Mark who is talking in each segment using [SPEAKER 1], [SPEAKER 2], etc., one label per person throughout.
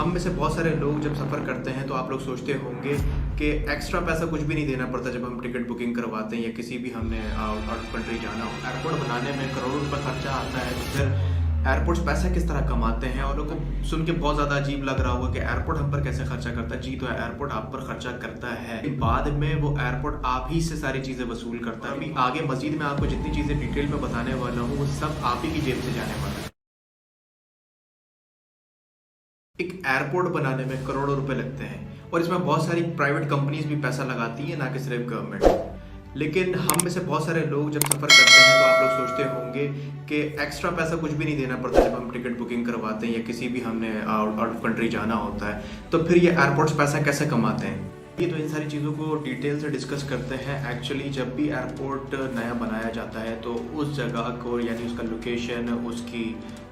[SPEAKER 1] हम में से बहुत सारे लोग जब सफ़र करते हैं तो आप लोग सोचते होंगे कि एक्स्ट्रा पैसा कुछ भी नहीं देना पड़ता जब हम टिकट बुकिंग करवाते हैं या किसी भी हमने आउट ऑफ कंट्री जाना हो। एयरपोर्ट बनाने में करोड़ों रुपए खर्चा आता है, तो फिर एयरपोर्ट्स पैसा किस तरह कमाते हैं। और लोगों को सुन के बहुत ज़्यादा अजीब लग रहा होगा कि एयरपोर्ट हम पर कैसे खर्चा करता है। जी, तो एयरपोर्ट आप पर खर्चा करता है, बाद में वो एयरपोर्ट आप ही से सारी चीज़ें वसूल करता है। अभी आगे मजीद में आपको जितनी चीज़ें डिटेल में बताने वाला हूँ वो सब आप ही की जेब से जाने वाला है। एक एयरपोर्ट बनाने में करोड़ों रुपए लगते हैं और इसमें बहुत सारी प्राइवेट कंपनीज भी पैसा लगाती हैं, ना कि सिर्फ गवर्नमेंट। लेकिन हम में से बहुत सारे लोग जब सफ़र करते हैं तो आप लोग सोचते होंगे कि एक्स्ट्रा पैसा कुछ भी नहीं देना पड़ता जब हम टिकट बुकिंग करवाते हैं या किसी भी हमने आउट ऑफ कंट्री जाना होता है। तो फिर ये एयरपोर्ट्स पैसा कैसे कमाते हैं, ये तो इन सारी चीज़ों को डिटेल से डिस्कस करते हैं। एक्चुअली जब भी एयरपोर्ट नया बनाया जाता है तो उस जगह को, यानी उसका लोकेशन, उसकी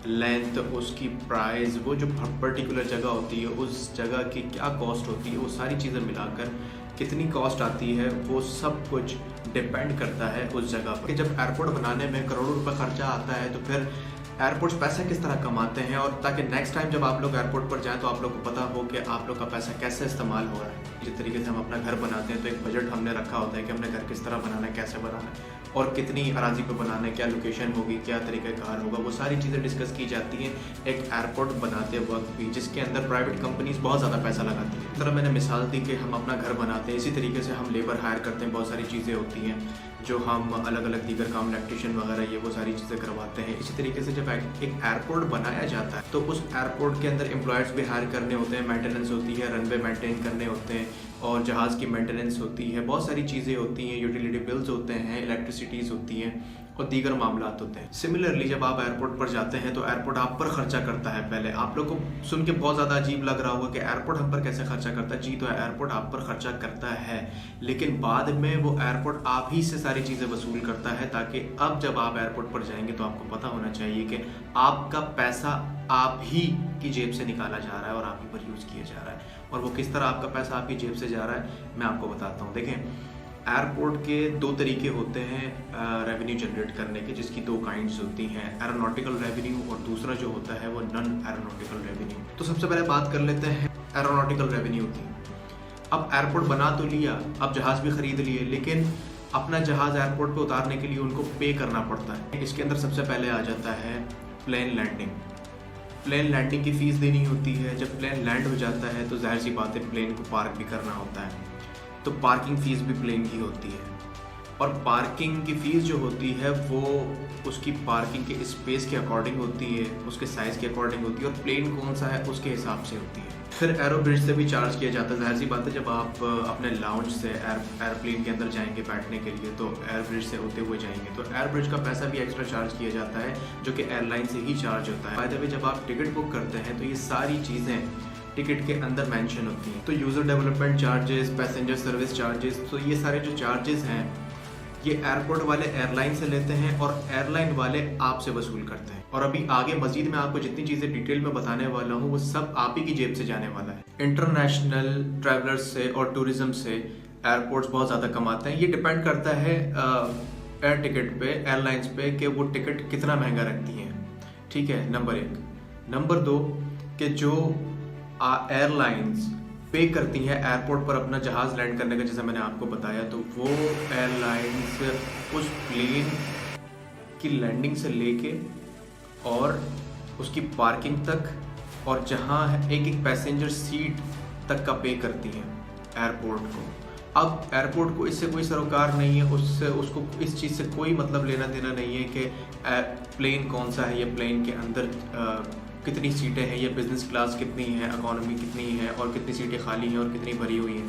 [SPEAKER 1] लेंथ, उसकी प्राइस, वो जो पर्टिकुलर जगह होती है उस जगह की क्या कॉस्ट होती है, वो सारी चीज़ें मिलाकर कितनी कॉस्ट आती है वो सब कुछ डिपेंड करता है उस जगह पर। जब एयरपोर्ट बनाने में करोड़ों रुपए खर्चा आता है तो फिर एयरपोर्ट्स पैसा किस तरह कमाते हैं, और ताकि नेक्स्ट टाइम जब आप लोग एयरपोर्ट पर जाएं तो आप लोग को पता हो कि आप लोग का पैसा कैसे इस्तेमाल हो रहा है। जिस तरीके से हम अपना घर बनाते हैं तो एक बजट हमने रखा होता है कि हमने घर किस तरह बनाना है, कैसे बनाना है और कितनी अराजी पे बनाना है, क्या लोकेशन होगी, क्या तरीक़ाकार होगा, वो सारी चीज़ें डिस्कस की जाती हैं एक एयरपोर्ट बनाते वक्त भी, जिसके अंदर प्राइवेट कंपनीज बहुत ज़्यादा पैसा लगाती हैं। इस तरह मैंने मिसाल दी कि हम अपना घर बनाते हैं, इसी तरीके से हम लेबर हायर करते हैं, बहुत सारी चीज़ें होती हैं जो हम अलग अलग दीगर काम, इलेक्ट्रिशियन वगैरह, ये वो सारी चीज़ें करवाते हैं। इसी तरीके से जब एक एयरपोर्ट बनाया जाता है तो उस एयरपोर्ट के अंदर एम्प्लॉयज़ भी हायर करने होते हैं, मेंटेनेंस होती है, रनवे मेंटेन करने होते हैं और जहाज़ की मेंटेनेंस होती है, बहुत सारी चीज़ें होती हैं, यूटिलिटी बिल्स होते हैं, इलेक्ट्रिसिटीज़ होती हैं और दीगर मामलात होते हैं। सिमिलरली जब आप एयरपोर्ट पर जाते हैं तो एयरपोर्ट आप पर खर्चा करता है। पहले आप लोग को सुन के बहुत ज़्यादा अजीब लग रहा होगा कि एयरपोर्ट हम पर कैसे खर्चा करता है। जी, तो एयरपोर्ट आप पर खर्चा करता है, लेकिन बाद में वो एयरपोर्ट आप ही से सारी चीज़ें वसूल करता है, ताकि अब जब आप एयरपोर्ट पर जाएंगे तो आपको पता होना चाहिए कि आपका पैसा आप ही की जेब से निकाला जा रहा है और आप ही पर यूज़ किया जा रहा है। और वो किस तरह आपका पैसा आपकी जेब से जा रहा है मैं आपको बताता हूँ। देखें, एयरपोर्ट के दो तरीके होते हैं रेवेन्यू जनरेट करने के, जिसकी दो काइंड्स होती हैं, एरोनॉटिकल रेवेन्यू और दूसरा जो होता है वो नॉन एरोनॉटिकल रेवेन्यू। तो सबसे पहले बात कर लेते हैं एरोनॉटिकल रेवेन्यू की। अब एयरपोर्ट बना तो लिया, अब जहाज़ भी खरीद लिए, लेकिन अपना जहाज़ एयरपोर्ट पे उतारने के लिए उनको पे करना पड़ता है। इसके अंदर सबसे पहले आ जाता है प्लेन लैंडिंग। प्लेन लैंडिंग की फ़ीस देनी होती है। जब प्लेन लैंड हो जाता है तो जाहिर सी बात है प्लेन को पार्क भी करना होता है, तो पार्किंग फ़ीस भी प्लेन की होती है। और पार्किंग की फ़ीस जो होती है वो उसकी पार्किंग के स्पेस के अकॉर्डिंग होती है, उसके साइज़ के अकॉर्डिंग होती है और प्लेन कौन सा है उसके हिसाब से होती है। फिर एरो ब्रिज से भी चार्ज किया जाता है। जाहिर सी बात है जब आप अपने लाउंज से एयरप्लेन के अंदर जाएंगे बैठने के लिए तो एयर ब्रिज से होते हुए जाएंगे, तो एयर ब्रिज का पैसा भी एक्स्ट्रा चार्ज किया जाता है जो कि एयरलाइन से ही चार्ज होता है। बाय द वे, जब आप टिकट बुक करते हैं तो ये सारी चीज़ें टिकट के अंदर मेंशन होती हैं। तो user development charges, passenger service charges, तो ये सारे जो चार्जेस हैं ये एयरपोर्ट वाले एयरलाइन से लेते हैं और एयरलाइन वाले आपसे वसूल करते हैं। और अभी आगे मजीद में आपको जितनी चीज़ें डिटेल में बताने वाला हूँ वो सब आप ही की जेब से जाने वाला है। इंटरनेशनल ट्रैवलर्स से और टूरिज्म से एयरपोर्ट्स बहुत ज़्यादा कमाते हैं। ये डिपेंड करता है एयर टिकट पे, एयरलाइंस पे, कि वो टिकट कितना महंगा रखती हैं। ठीक है, नंबर एक। नंबर दो, कि जो एयरलाइंस पे करती हैं एयरपोर्ट पर अपना जहाज़ लैंड करने का, जैसा मैंने आपको बताया, तो वो एयरलाइंस उस प्लेन की लैंडिंग से लेके और उसकी पार्किंग तक और जहाँ एक एक पैसेंजर सीट तक का पे करती हैं एयरपोर्ट को। अब एयरपोर्ट को इससे कोई सरोकार नहीं है, उसको इस चीज़ से कोई मतलब लेना देना नहीं है कि प्लेन कौन सा है या प्लेन के अंदर कितनी सीटें हैं, या बिज़नेस क्लास कितनी है, इकॉनमी कितनी है और कितनी सीटें खाली हैं और कितनी भरी हुई हैं।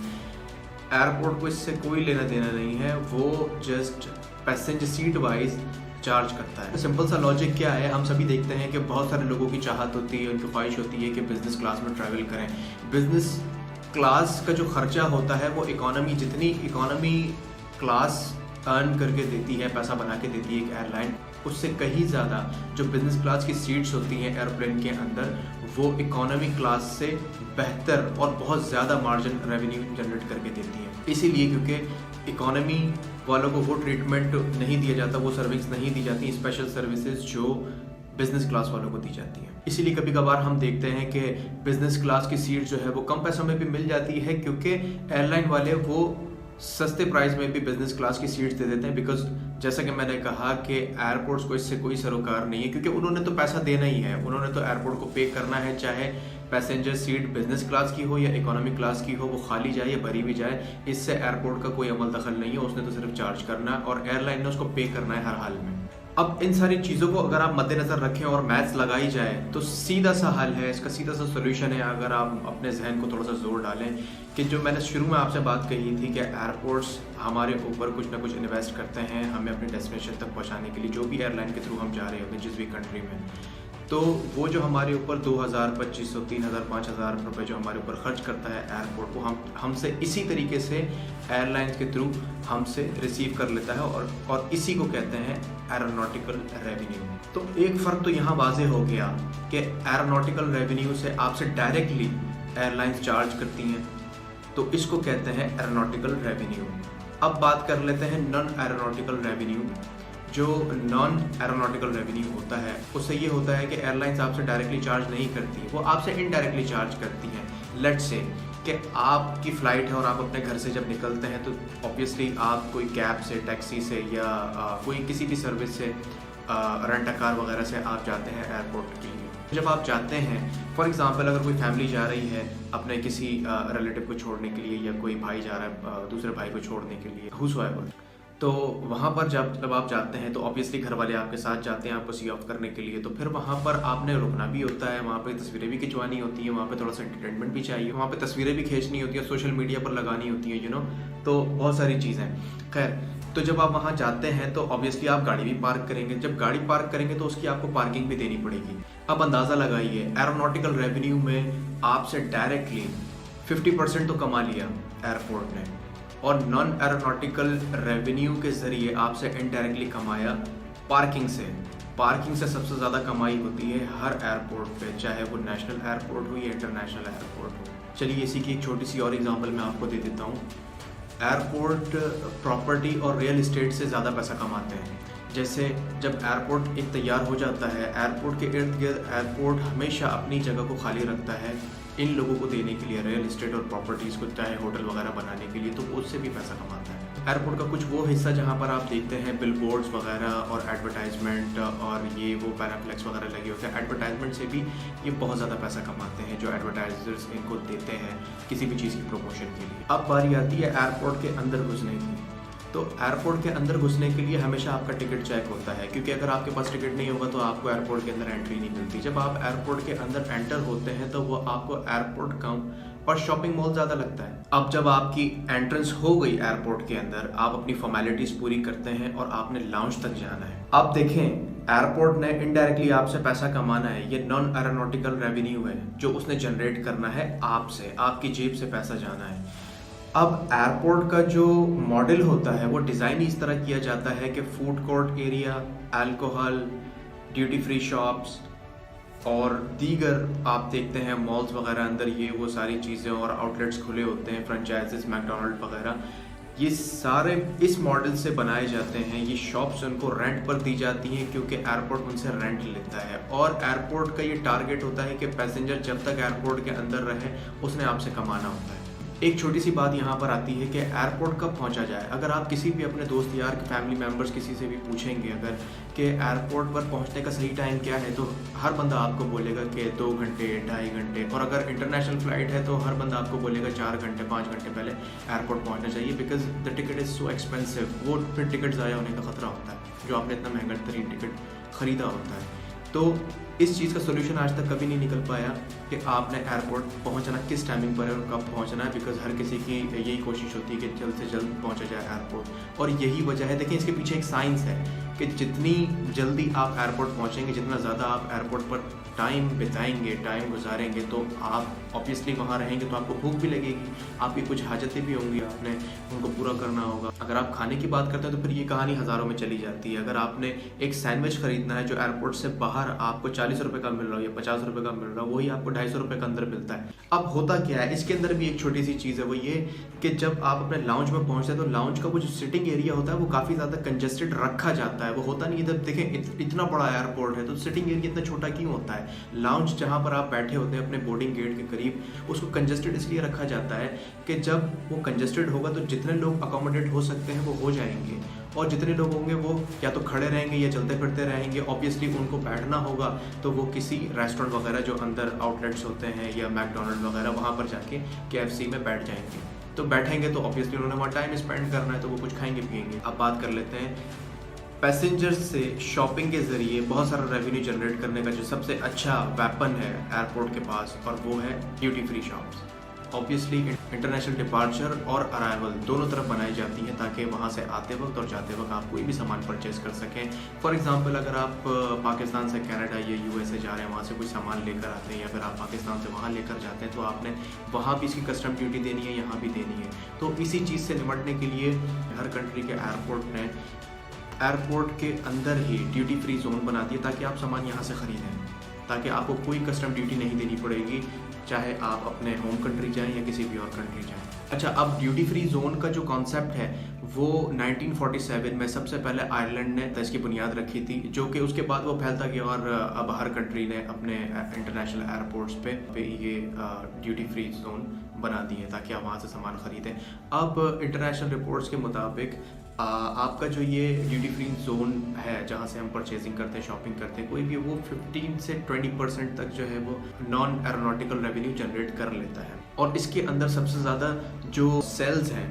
[SPEAKER 1] एयरपोर्ट को इससे कोई लेना देना नहीं है, वो just passenger seat wise charge करता है। सिंपल सा लॉजिक क्या है, हम सभी देखते हैं कि बहुत सारे लोगों की चाहत होती है, उनकी ख्वाहिश होती है कि बिज़नेस क्लास में ट्रैवल करें। बिज़नेस क्लास का जो खर्चा होता है वो जितनी इकॉनमी क्लास अर्न करके देती है, पैसा बना के देती है एक एयरलाइन, उससे कहीं ज़्यादा जो बिज़नेस क्लास की सीट्स होती हैं एयरप्लेन के अंदर वो इकॉनमी क्लास से बेहतर और बहुत ज़्यादा मार्जिन रेवेन्यू जनरेट करके देती हैं। इसीलिए क्योंकि इकॉनमी वालों को वो ट्रीटमेंट नहीं दिया जाता, वो सर्विस नहीं दी जाती, स्पेशल सर्विसेज जो बिजनेस क्लास वालों को दी जाती है। इसीलिए कभी कभार हम देखते हैं कि बिजनेस क्लास की सीट जो है वो कम पैसों में भी मिल जाती है, क्योंकि एयरलाइन वाले वो सस्ते प्राइस में भी बिजनेस क्लास की सीट्स दे देते हैं। बिकॉज जैसा कि मैंने कहा कि एयरपोर्ट्स को इससे कोई सरोकार नहीं है, क्योंकि उन्होंने तो पैसा देना ही है, उन्होंने तो एयरपोर्ट को पे करना है, चाहे पैसेंजर सीट बिजनेस क्लास की हो या इकोनॉमिक क्लास की हो, वो खाली जाए या भरी भी जाए, इससे एयरपोर्ट का कोई अमल दखल नहीं है। उसने तो सिर्फ चार्ज करना है और एयरलाइन ने उसको पे करना है हर हाल में। अब इन सारी चीज़ों को अगर आप मद्देनज़र रखें और मैथ्स लगाई जाए तो सीधा सा हल है, इसका सीधा सा सोल्यूशन है, अगर आप अपने जहन को थोड़ा सा जोर डालें कि जो मैंने शुरू में आपसे बात कही थी कि एयरपोर्ट्स हमारे ऊपर कुछ ना कुछ इन्वेस्ट करते हैं हमें अपने डेस्टिनेशन तक पहुंचाने के लिए, जो भी एयरलाइन के थ्रू हम जा रहे होते हैं जिस भी कंट्री में, तो वो जो हमारे ऊपर 2000, 2500, 3000, 5000 रुपये जो हमारे ऊपर खर्च करता है एयरपोर्ट, वो हमसे इसी तरीके से एयरलाइंस के थ्रू हमसे रिसीव कर लेता है और इसी को कहते हैं एरोनॉटिकल रेवेन्यू। तो एक फ़र्क तो यहाँ वाजे हो गया कि एरोनॉटिकल रेवेन्यू से आपसे डायरेक्टली एयरलाइंस चार्ज करती हैं, तो इसको कहते हैं एरोनॉटिकल रेवेन्यू। अब बात कर लेते हैं नॉन एरोनॉटिकल रेवेन्यू। जो नॉन एरोनॉटिकल रेवेन्यू होता है उससे ये होता है कि एयरलाइंस आपसे डायरेक्टली चार्ज नहीं करती, वो आपसे इनडायरेक्टली चार्ज करती हैं। लेट्स से कि आपकी फ़्लाइट है और आप अपने घर से जब निकलते हैं तो ऑब्वियसली आप कोई कैब से, टैक्सी से या कोई किसी भी सर्विस से, रेंट अ कार वगैरह से आप जाते हैं एयरपोर्ट के लिए। जब आप जाते हैं, फॉर एग्जांपल अगर कोई फैमिली जा रही है अपने किसी रिलेटिव को छोड़ने के लिए या कोई भाई जा रहा है दूसरे भाई को छोड़ने के लिए, हुसोएवर, तो वहाँ पर जब आप जाते हैं तो ऑब्वियसली घर वाले आपके साथ जाते हैं आपको सी ऑफ करने के लिए, तो फिर वहाँ पर आपने रुकना भी होता है, वहाँ पे तस्वीरें भी खिंचवानी होती हैं, वहाँ पे थोड़ा सा एंटरटेनमेंट भी चाहिए, वहाँ पे तस्वीरें भी खींचनी होती है, सोशल मीडिया पर लगानी होती है, तो बहुत सारी चीज़ें। खैर, तो जब आप वहाँ जाते हैं तो ऑब्वियसली आप गाड़ी भी पार्क करेंगे, जब गाड़ी पार्क करेंगे तो उसकी आपको पार्किंग भी देनी पड़ेगी। अब अंदाज़ा लगाइए, एरोनॉटिकल रेवेन्यू में आपसे डायरेक्टली 50% तो कमा लिया एयरपोर्ट ने, और नॉन एरोनॉटिकल रेवेन्यू के ज़रिए आपसे इनडायरेक्टली कमाया पार्किंग से। पार्किंग से सबसे ज़्यादा कमाई होती है हर एयरपोर्ट पे, चाहे वो नेशनल एयरपोर्ट हो या इंटरनेशनल एयरपोर्ट हो। चलिए इसी की एक छोटी सी और एग्जांपल मैं आपको दे देता हूँ। एयरपोर्ट प्रॉपर्टी और रियल इस्टेट से ज़्यादा पैसा कमाते हैं। जैसे जब एयरपोर्ट एक तैयार हो जाता है, एयरपोर्ट के इर्द गिर्द एयरपोर्ट हमेशा अपनी जगह को खाली रखता है इन लोगों को देने के लिए, रियल इस्टेट और प्रॉपर्टीज़ को, चाहे होटल वगैरह बनाने के लिए, तो उससे भी पैसा कमाता है। एयरपोर्ट का कुछ वो हिस्सा जहाँ पर आप देखते हैं बिलबोर्ड्स वगैरह और एडवर्टाइजमेंट और ये वो पैराफ्लेक्स वगैरह लगे होते हैं, एडवर्टाइजमेंट से भी ये बहुत ज़्यादा पैसा कमाते हैं जो एडवर्टाइजर्स इनको देते हैं किसी भी चीज़ की प्रमोशन के लिए। अब बारी आती है एयरपोर्ट के अंदर घुसने की। तो एयरपोर्ट के अंदर घुसने के लिए हमेशा आपका टिकट चेक होता है, क्योंकि अगर आपके पास टिकट नहीं होगा तो आपको एयरपोर्ट के अंदर एंट्री नहीं मिलती। जब आप एयरपोर्ट के अंदर एंटर होते हैं तो वो आपको एयरपोर्ट कम और शॉपिंग मॉल ज़्यादा लगता है। अब जब आपकी एंट्रेंस हो गई एयरपोर्ट के अंदर, आप अपनी फॉर्मेलिटीज़ पूरी करते हैं और आपने लाउंज तक जाना है। अब देखें, एयरपोर्ट ने इनडायरेक्टली आपसे पैसा कमाना है, ये नॉन एरोनॉटिकल रेवेन्यू है जो उसने जनरेट करना है आपसे, आपकी जेब से पैसा जाना है। अब एयरपोर्ट का जो मॉडल होता है वो डिज़ाइन इस तरह किया जाता है कि food court area, alcohol, duty free shops और दीगर आप देखते हैं मॉल्स वगैरह अंदर ये वो सारी चीज़ें और आउटलेट्स खुले होते हैं, फ्रेंचाइजीज, मैकडोनल्ड वगैरह, ये सारे इस मॉडल से बनाए जाते हैं। ये शॉप्स उनको रेंट पर दी जाती हैं क्योंकि एयरपोर्ट उनसे रेंट लेता है, और एयरपोर्ट का ये टारगेट होता है कि पैसेंजर जब तक एयरपोर्ट के अंदर रहे उसने आपसे कमाना होता है। एक छोटी सी बात यहाँ पर आती है कि एयरपोर्ट कब पहुँचा जाए। अगर आप किसी भी अपने दोस्त यार, फैमिली मेम्बर्स किसी से भी पूछेंगे अगर कि एयरपोर्ट पर पहुँचने का सही टाइम क्या है, तो हर बंदा आपको बोलेगा कि 2 घंटे, 2.5 घंटे, और अगर इंटरनेशनल फ़्लाइट है तो हर बंदा आपको बोलेगा 4 घंटे, 5 घंटे पहले एयरपोर्ट पहुँचना चाहिए, because the ticket is so expensive. वो फिर टिकट ज़ाया होने का खतरा होता है जो आपने इतना महंगा तरीन टिकट ख़रीदा होता है। तो इस चीज़ का सोल्यूशन आज तक कभी नहीं निकल पाया कि आपने एयरपोर्ट पहुंचना किस टाइमिंग पर है और कब पहुंचना है, बिकॉज हर किसी की यही कोशिश होती है कि जल्द से जल्द पहुंचा जाए एयरपोर्ट। और यही वजह है, देखिए इसके पीछे एक साइंस है कि जितनी जल्दी आप एयरपोर्ट पहुंचेंगे, जितना ज़्यादा आप एयरपोर्ट पर टाइम बिताएंगे, टाइम गुजारेंगे, तो आप ऑब्वियसली वहाँ रहेंगे तो आपको भूख भी लगेगी, आपकी कुछ हाजतें भी होंगी, आपने उनको पूरा करना होगा। अगर आप खाने की बात करते हैं तो फिर ये कहानी हज़ारों में चली जाती है। अगर आपने एक सैंडविच ख़रीदना है जो एयरपोर्ट से बाहर आपको ₹40 का मिल रहा हो या ₹50 का मिल रहा हो, वही आपको ₹250 के अंदर मिलता है। अब होता क्या है, इसके अंदर भी एक छोटी सी चीज़ है, वो ये कि जब आप अपने लाउंज में पहुंचते हैं तो लाउंज का वो जो सिटिंग एरिया होता है वो काफ़ी ज़्यादा कंजेस्टेड रखा जाता है। वो होता नहीं है, जब देखें इतना बड़ा एयरपोर्ट है तो सिटिंग एरिया इतना छोटा क्यों होता है। लाउंज जहाँ पर आप बैठे होते हैं अपने बोर्डिंग गेट के करीब, उसको कंजेस्टेड इसलिए रखा जाता है कि जब वो कंजेस्टेड होगा तो जितने लोग अकोमोडेट हो सकते हैं वो हो जाएंगे, और जितने लोग होंगे वो या तो खड़े रहेंगे या चलते फिरते रहेंगे। ऑब्वियसली उनको बैठना होगा तो वो किसी रेस्टोरेंट वगैरह जो अंदर आउटलेट्स होते हैं या मैकडोनल्ड वगैरह वहाँ पर जाके KFC में बैठ जाएंगे। तो बैठेंगे तो ऑब्वियसली उन्होंने वहाँ टाइम स्पेंड करना है, तो वो कुछ खाएंगे पिएंगे। अब बात कर लेते हैं पैसेंजर्स से शॉपिंग के ज़रिए बहुत सारा रेवेन्यू जनरेट करने का जो सबसे अच्छा वेपन है एयरपोर्ट के पास, और वो है duty free shops. Obviously international departure और अराइवल दोनों तरफ बनाई जाती हैं ताकि वहाँ से आते वक्त और जाते वक्त आप कोई भी सामान परचेज कर सकें। फॉर एग्जांपल अगर आप पाकिस्तान से कनाडा या USA जा रहे हैं, वहाँ से कोई सामान लेकर आते हैं, या फिर आप पाकिस्तान से वहाँ लेकर जाते हैं, तो आपने वहाँ भी इसकी कस्टम ड्यूटी देनी है, यहाँ भी देनी है। तो इसी चीज़ से निपटने के लिए हर कंट्री के एयरपोर्ट ने एयरपोर्ट के अंदर ही ड्यूटी फ्री जोन बना दिया ताकि आप सामान यहाँ से ख़रीदें, ताकि आपको कोई कस्टम ड्यूटी नहीं देनी पड़ेगी, चाहे आप अपने होम कंट्री जाएं या किसी भी और कंट्री जाएं। अच्छा, अब ड्यूटी फ्री जोन का जो कॉन्सेप्ट है वो 1947 में सबसे पहले आयरलैंड ने इसकी बुनियाद रखी थी, जो कि उसके बाद वो फैलता गया और अब हर कंट्री ने अपने इंटरनेशनल एयरपोर्ट्स पे ये ड्यूटी फ्री जोन बना दी है ताकि आप वहाँ से सामान ख़रीदें। अब इंटरनेशनल रिपोर्ट्स के मुताबिक आपका जो ये ड्यूटी फ्री जोन है जहाँ से हम परचेजिंग करते हैं, शॉपिंग करते हैं कोई भी, वो 15 से 20% तक जो है वो नॉन एरोनॉटिकल रेवेन्यू जनरेट कर लेता है। और इसके अंदर सबसे ज़्यादा जो सेल्स हैं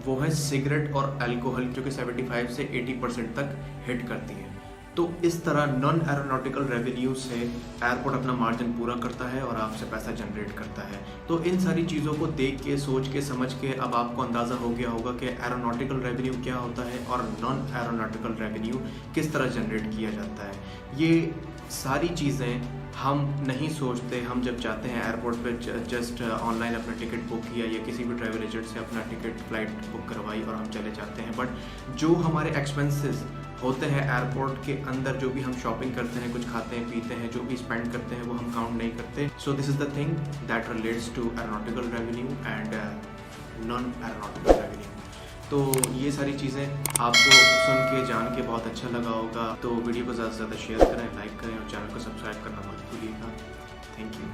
[SPEAKER 1] वो है सिगरेट और अल्कोहल, जो कि 75 से 80% तक हिट करती हैं। तो इस तरह नॉन एरोनॉटिकल रेवेन्यू से एयरपोर्ट अपना मार्जिन पूरा करता है और आपसे पैसा जनरेट करता है। तो इन सारी चीज़ों को देख के, सोच के, समझ के अब आपको अंदाज़ा हो गया होगा कि एरोनॉटिकल रेवेन्यू क्या होता है और नॉन एरोनॉटिकल रेवेन्यू किस तरह जनरेट किया जाता है। ये सारी चीज़ें हम नहीं सोचते। हम जब जाते हैं एयरपोर्ट पे जस्ट ऑनलाइन अपना टिकट बुक किया या किसी भी ट्रैवल एजेंट से अपना टिकट फ्लाइट बुक करवाई और हम चले जाते हैं, बट जो हमारे एक्सपेंसेस होते हैं एयरपोर्ट के अंदर, जो भी हम शॉपिंग करते हैं, कुछ खाते हैं पीते हैं, जो भी स्पेंड करते हैं, वो हम काउंट नहीं करते। So this is the thing that relates to aeronautical revenue and non aeronautical revenue. तो ये सारी चीज़ें आपको सुन के, जान के बहुत अच्छा लगा होगा। तो वीडियो को ज़्यादा से ज़्यादा शेयर करें, लाइक करें और चैनल को सब्सक्राइब करना मत भूलिएगा। Thank you.